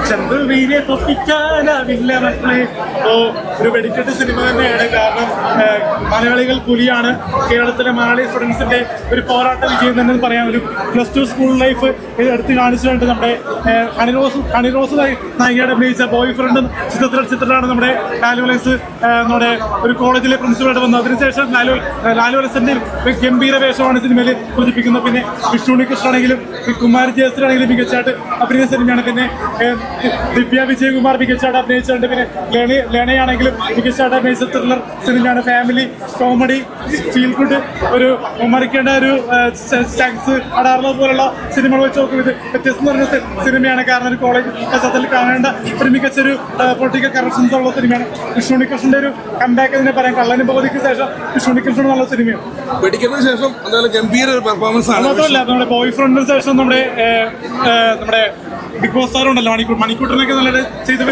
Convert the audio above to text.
ചന്ദ്രവീനെ പൊപ്പിക്കാനാവില്ല മക്കളെ. അപ്പോ ഒരു വെടിക്കെട്ട് സിനിമ തന്നെയാണ്. കാരണം മലയാളികൾ പുലിയാണ്. കേരളത്തിലെ മലയാളി സ്റ്റുഡൻസിന്റെ ഒരു പോരാട്ട വിജയം തന്നെ പറയാം. ഒരു +2 സ്കൂൾ ലൈഫ് എടുത്ത് കാണിച്ചിട്ടുണ്ട്. നമ്മുടെ ഹണിറോസ് നായികയുടെ അഭിനയിച്ച ബോയ് ഫ്രണ്ട് ചിത്രത്തിലാണ് നമ്മുടെ ലാലു അലക്സ് നമ്മുടെ ഒരു കോളേജിലെ പ്രിൻസിപ്പളായിട്ട് വന്നത്. അതിനുശേഷം ലാലു അലക്സിന്റെ ഗംഭീര വേഷമാണ് സിനിമയിൽ സൂചിപ്പിക്കുന്നത്. പിന്നെ വിഷ്ണുണികൃഷ്ണ ആണെങ്കിലും കുമാരി ജയശ്രീയാണെങ്കിലും മികച്ചായിട്ട് അഭിനയിച്ച സിനിമയാണ്. പിന്നെ ദിവ്യ വിജയകുമാർ മികച്ചായിട്ട് അഭിനയിച്ചിട്ടുണ്ട്. പിന്നെ ലേണയാണെങ്കിലും മികച്ചായിട്ട് അഭിനയിച്ച ത്രില്ലർ സിനിമയാണ്. ഫാമിലി കോമഡി ഫീൽ ഗുഡ് ഒരു മറിക്കേണ്ട ഒരു സ്റ്റാങ്സ് അടാർലോ പോലുള്ള സിനിമകൾ വെച്ച് നോക്കും. ഇത് വ്യത്യസ്തം നിറഞ്ഞ സിനിമയാണ്. കാരണം ഒരു കോളേജ് പശ്ചാത്തലത്തിൽ കാണേണ്ട ഒരു മികച്ചൊരു പൊളിറ്റിക്കൽ കറക്ഷൻസ് ഉള്ള സിനിമയാണ്. വിഷ്ണുണികൃഷ്ണന്റെ ഒരു കംബാക്ക് തന്നെ പറയാം. കള്ളനും ഭഗവതിക്ക് ശേഷം വിഷ്ണുണികൃഷ്ണൻ നല്ല സിനിമയാണ്. വെടിക്കുന്നതിന് ശേഷം ഗംഭീര ഒരു പെർഫോമൻസ് ആണ്. മാത്രമല്ല നമ്മുടെ ബോയ് ഫ്രണ്ടിന് ശേഷം നമ്മുടെ ബിഗ് ബോസ് താരം ഉണ്ടല്ലോ മണിക്കൂട്ടറിനൊക്കെ നല്ല ചെയ്ത്